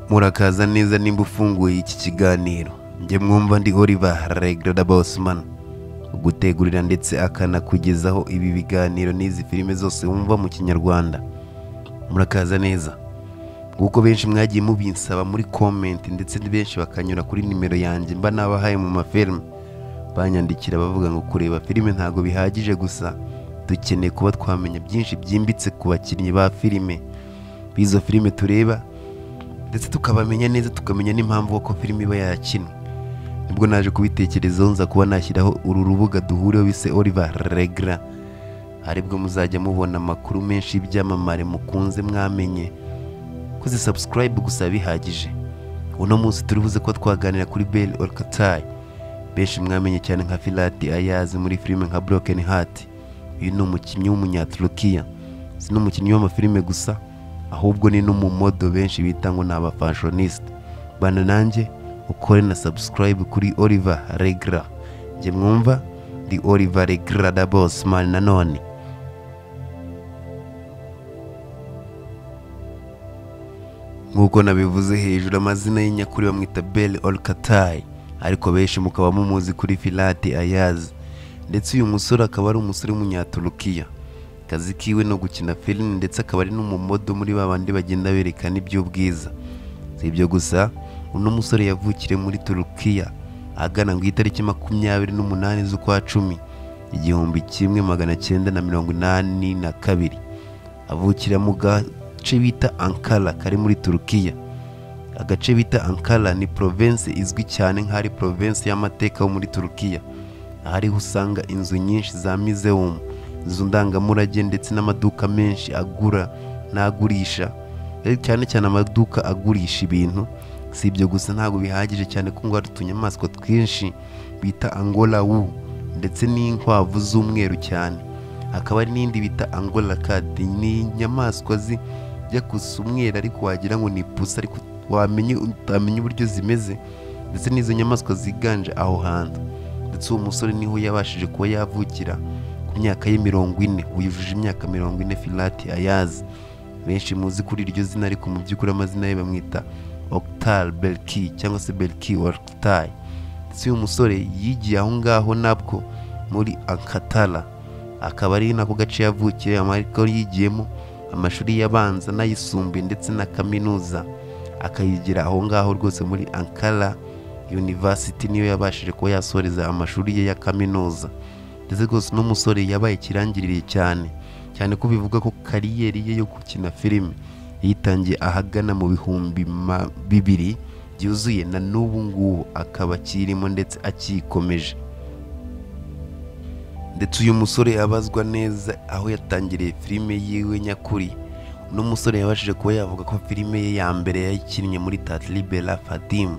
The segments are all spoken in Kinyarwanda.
Murakaza neza nimba ufunguye iki kiganiro. Njye mwumva ndi Oliver Regrada Bossman, gutegurira ndetse akanakugezaho ibi biganiro n'izi filime zose wumva mu Kinyarwanda. Murakaza neza. Kuko benshi mwagiye mubinsaba muri comment ndetse benshi bakanyura kuri nimero yanjye mba nabahaye mu mafilme, banyandikira bavuga ngo kureba filime ntago bihagije gusa, dukeneye kuba twamenya byinshi byimbitse ku bakinnyi ba filime bizo filime tureba, ndetse tukabamenya neza, tukamenya n'impamvu ko filime iba yakinwe. Nibwo naje kubitekerezaho nza kuba nashyiraho uru rubuga duhuriyeho bise Oliver Regra, aribwo muzajya mubona amakuru menshi y'ibyamamare mukunze mwamenye. Kuzi subscribe gusa bihagije. Uno munsi turibuze ko twaganira kuri Bell Orkatai, benshi mwamenye cyane nka Firat Ayaz muri filime nka Broken Heart. Uyu ni umukinnyi w'umunyaturukiya, si n'umukinnyi w'amafilime gusa, ahubwo ni n'umumodo benshi bita ngo ni abafashioniste. Bana nanjye ukore na subscribe kuri Oliver Regra. Njye mwumva ndi Oliver Regra da Bossman nanone. Nkuko nabivuze hejuru, amazina y'inyakuri bamwita Bell Orkatai, ariko benshi mukaba mumuzi kuri Firat Ayaz. Ndetse uyu musore akaba ari umusore w'umunyaturukiya, kazi kiwe no gukina film, ndetse akaba ari n'umumodo muri babandi bagenda berekana iby'ubwiza. Si ibyo gusa, uno musore yavukire muri Turukiya agana ngo itariki 28 z'ukwa 10 1982, avukira mu gace bita Ankara kari muri Turukiya. Agace bita Ankara ni province izwi cyane nk'ari province y'amateka yo muri Turukiya, ahari usanga inzu nyinshi za museum, inzu ndangamurage, ndetse n'amaduka menshi agura n'agurisha, cyane cyane amaduka agurisha ibintu. Si ibyo gusa, ntago bihagije cyane ko ngo hari utunyamaswa twinshi bita Angola wu, ndetse n'inkwavu z'umweru cyane. Akaba ari n'indi bita Angola cat, ni inyamaswa zijya gusa umweru ariko wagira ngo ni pusa, ariko utamenya uburyo zimeze, ndetse n'izo nyamaswa ziganje aho hantu. Ndetse uwo musore niho yabashije kuba yavukira ku myaka ye 40, uyujuje imyaka 40 Firat Ayaz. Benshi muzi kuri iryo zina, ariko mu by'ukuri amazina ye bamwita Oktar Belki cyangwa se Belki Orkatai. Ndetse uyu musore yigiye aho ngaho nabwo muri Ankara, akaba ari nako gace yavukiye, amariko yigiyemo amashuri yabanza n'ayisumbuye ndetse na kaminuza, akayigira aho ngaho rwose muri Ankara University. Niyo yabashije kuba yasoreza amashuri ye ya kaminuza. Ndetse rwose no musore yabaye kirangirire cyane ko bivuga ko kariyeri ye yo gukina filime yitangiye ahagana mu 2000 byuzuye, na n'ubu ngubu akaba kirimo ndetse akikomeje. Ndetse uyu musore yabazwa neza aho yatangiriye filime yiwe nyakuri. Uno musore yabashije kuba yavuga ko filime ye ya mbere yayikinnye muri Tatlibela Fatim,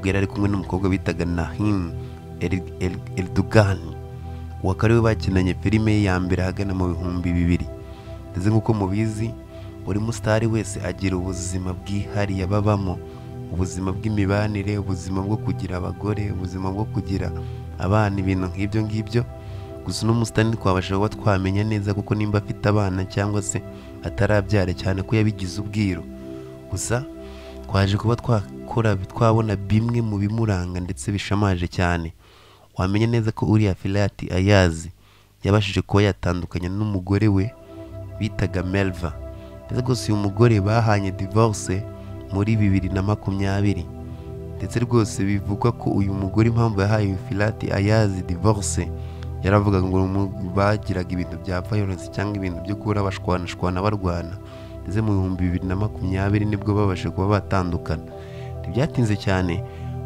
bwera ari kumwe n'umukobwa bitaga Nahim Erdogan, wakariwe bakinanye filime ye ya mbere hagana mu 2000. Ndetse nk'uko mubizi, buri musitari wese agira ubuzima bwihariye babamo, ubuzima bw'imibanire, ubuzima bwo kugira abagore, ubuzima bwo kugira abana, ibintu nk'ibyo ngibyo. Gusa uno musitari twabasha kuba twamenya neza kuko nimba afite abana cyangwa se atarabyara, cyane ko yabigize ubwiru. Gusa twaje kuba twabona bimwe mu bimuranga ndetse bishamaje cyane. Wamenye neza ko uriya Firat Ayaz yabashije kuba yatandukanya n'umugore we bitaga Melva. Ndetse rwose uyu mugore bahanye divorce muri 2020. Ndetse rwose bivugwa ko uyu mugore impamvu yahaye Firat Ayaz divorce, yaravuga ngo bagiraga ibintu bya violence cyangwa ibintu byo kubura bashwana barwana. Ndetse mu 2020 nibwo babashe kuba batandukana. Ntibyatinze cyane,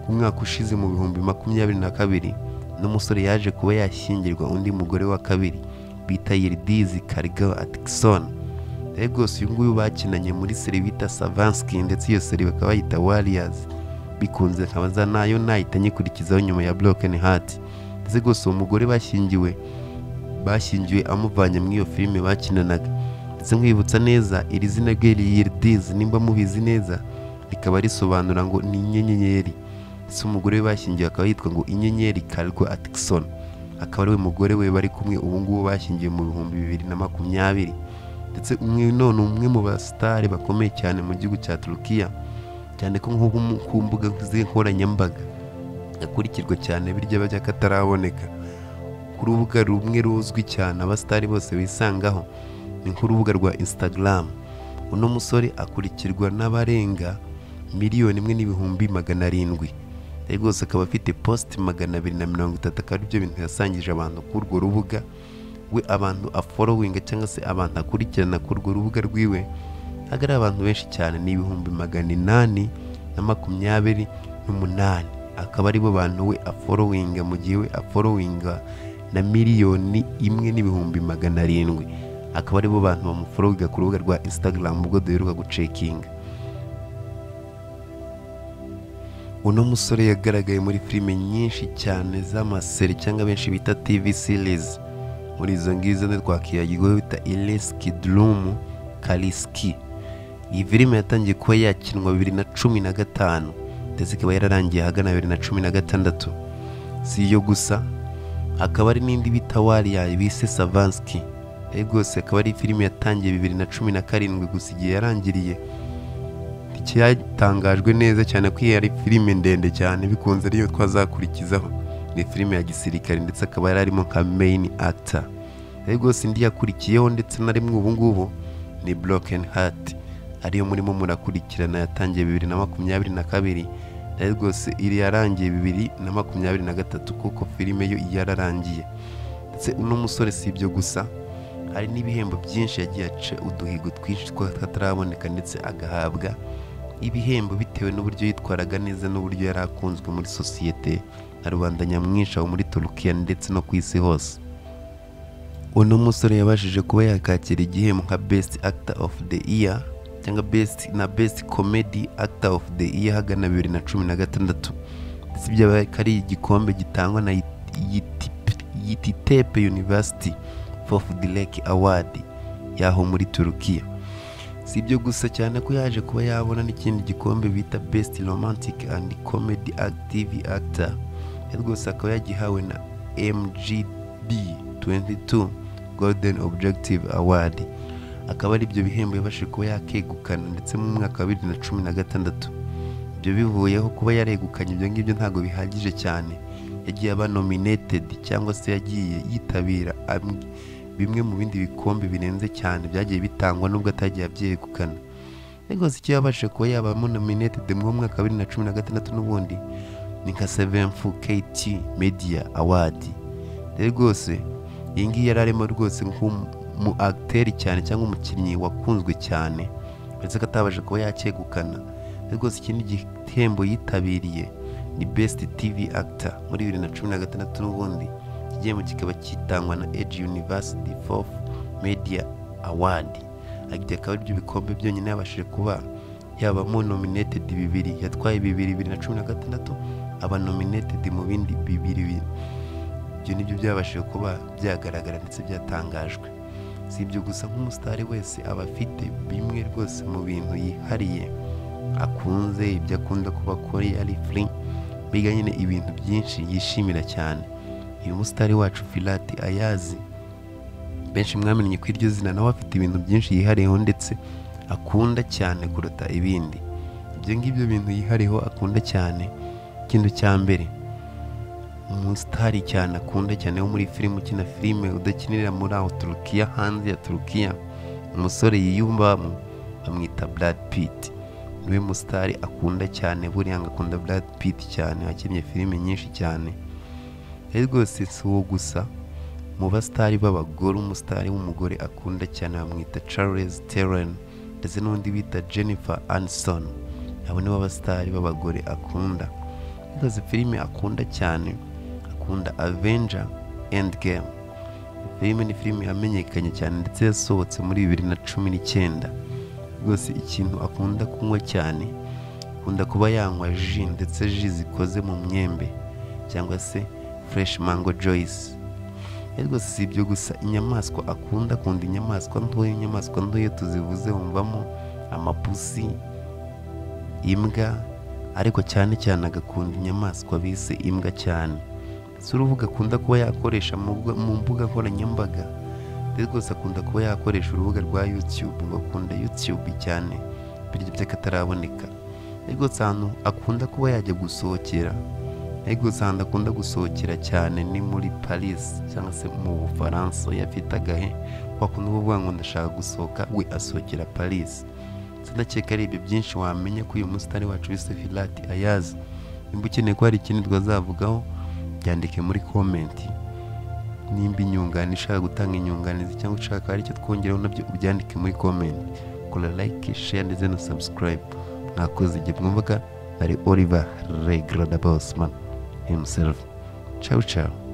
ku mwaka ushize mu 2022 n'umusore yaje kuba yashyingirwa undi mugore wa kabiri bita Yildiz Atkinson. Rwose uyu nguyu bakinanye muri serie bita Savansky, ndetse iyo serie bakaba bayita Warriors. Bikunze nkabaza nayo nahita nyikurikizaho nyuma ya Broken Heart. Ndetse rwose uwo mugore bashyingiwe amuvanye mu iyo filime bakinanaga. Ndetse nkwibutsa neza, iri zina rye Yildiz, nimba mubizi neza, rikaba risobanura ngo ni inyenyeri. Ndetse umugore we bashyingiwe akaba yitwa ngo Inyenyeri Atkinson, akaba ari we mugore we bari kumwe ubu ngubu bashyingiwe mu 2020. Ndetse umwe mu basitari bakomeye cyane mu gihugu cya Turukiya, cyane ko nko ku mbuga nkoranyambaga akurikirwa cyane birya bajya kataraboneka. Ku rubuga rumwe ruzwi cyane abasitari bose bisangaho ni nk'urubuga rwa Instagram. Uno musore akurikirwa n'abarenga 1,700,000. Rwose akaba afite post 230, akaba aribyo bintu yasangije abantu kuri urwo rubuga. We abantu afollowinga cyangwa se abantu akurikirana kuri urwo rubuga rwiwe agari abantu benshi cyane, ni 828. Akaba aribo bantu we afollowinga, mu gihe we afollowinga na 1,1,700,000. Akaba aribo bantu bamufollowinga ku rubuga rwa Instagram ubwo duheruka gucekinga. Uno musore yagaragaye muri filime nyinshi cyane z'amaseri cyangwa benshi bita TV series. Muri izo ngizo twakiyagirwa bita Ileski Drum Kaliski. Iyi filime yatangiye kuba yakinwa 2015 ndetse ikaba yararangiye hagana 2016. Si iyo gusa, akaba ari n'indi bita Warrior bise Savanski. Rwose akaba ari filime yatangiye 2017 gusa igihe yarangiriye nticyatangajwe neza cyane ko ari filime ndende cyane, bikunze ariyo twazakurikizaho. Ni filime ya gisirikare ndetse akaba yararimo nka main actor. Rwose indi yakurikiyeho ndetse na rimwe ubu ngubu ni Broken Heart, ariyo murimo murakurikirana, yatangiye 2022. Rwose iri yarangiye 2023 kuko filime yo yararangiye. Ndetse uno musore si ibyo gusa, hari n'ibihembo byinshi yagiye aca uduhigo twinshi twataraboneka, ndetse agahabwa ibihembo bitewe n'uburyo yitwaraga neza n'uburyo yari akunzwe muri sosiyete na rubanda nyamwinshi aho muri Turukiya ndetse no ku isi hose. Uno musore yabashije kuba yakakira igihembo nka Best Actor of the Year cyangwa Best Comedy Actor of the Year hagana 2016. Ndetse byabaye kari igikombe gitangwa na Yeditepe University of the Lake Award yaho muri Turukiya. Si ibyo gusa cyane ko yaje kuba yabona n'ikindi gikombe bita Best Romantic and Comedy TV Actor. Rwose akaba yagihawe na MGB 22 Golden Objective Award. Akaba ari ibyo bihembo yabashije kuba yakegukana ndetse mu mwaka wa 2016. Ibyo bivuyeho kuba yaregukanye ibyo ngibyo ntago bihagije cyane, yagiye aba nominated cyangwa se yagiye yitabira bimwe mu bindi bikombe birenze cyane byagiye bitangwa nubwo atagiye abyegukana. Rwose icyo yabashije kuba yabamo nominated mu mwaka wa 2016 n'ubundi ni nka 7th KT Media Award. Rwose iyi ngiyi yararimo rwose nk'umu acteur cyane cyangwa umukinnyi wakunzwe cyane, ndetse katabasha kuba yakegukana. Rwose ikindi gihembo yitabiriye ni Best TV Actor muri 2016 n'ubundi. Igihembo kikaba kitangwa na Edge University 4th Media Award. Akaba ari ibyo bikombe byonyine yabashije kuba yabamo nominated 2, yatwaye 2016, aba nominated mu bindi 2. Ibyo nibyo byabashije kuba byagaragara ndetse byatangajwe. Si ibyo gusa, nk'umusitari wese aba afite bimwe rwose mu bintu yihariye akunze, ibyo akunda kuba kuri ari free, biga nyine ibintu byinshi yishimira cyane. Uyu musitari wacu Firat Ayaz, benshi mwamenye ko iryo zina nawe afite ibintu byinshi yihariyeho ndetse akunda cyane kuruta ibindi. Ibyo ngibyo bintu yihariyeho akunda cyane, ikintu cya mbere umusitari cyane akunda cyane wo muri filime, ukina filime udakinira muri aho Turukiya, hanze ya Turukiya, umusore yiyumvamo bamwita Brad Pitt. Niwe musitari akunda cyane, buriya akunda Brad Pitt cyane, wakinnye filime nyinshi cyane. Rwose si uwo gusa, mu basitari b'abagore umusitari w'umugore akunda cyane bamwita Charlize Theron ndetse n'undi bita Jennifer Aniston. Abo ni bo basitari b'abagore akunda. Rwose filime akunda cyane, akunda Avenger Endgame. Filime ni filime yamenyekanye cyane ndetse yasohotse muri 2019. Rwose ikintu akunda kunywa cyane, akunda kuba yanywa ji, ndetse ji zikoze mu myembe cyangwa se fresh mango juice. Rwose si ibyo gusa, inyamaswa akunda inyamaswa ntoya tuzivuze wumvamo amapusi, imbwa, ariko cyane cyane agakunda inyamaswa bise imbwa cyane. Si urubuga akunda kuba yakoresha mu mbuga nkoranyambaga. Rwose akunda kuba yakoresha urubuga rwa YouTube, bakunda YouTube cyane biryo by'akataraboneka. ariko ahantu akunda kuba yajya gusohokera, ariko ahantu akunda gusohokera cyane ni muri Paris cyangwa se mu Bufaransa. Yafite agahe wakunda kuvuga ngo ndashaka gusohoka, we asohokera Paris. Ndakeka ari ibyo byinshi wamenya ko uyu musitari wacu wise Firat Ayaz. Nimba ukeneye ko hari ikindi twazavugaho byandike muri komenti. Nimba inyunganizi ushaka gutanga inyunganizi cyangwa ushaka hari icyo twongeraho nabyo ubyandike muri komenti. Kora like, share ndetse na subscribe. Mwakoze igihe mwumvaga ari Oliver Regrada Bossman himself. Ciao ciao.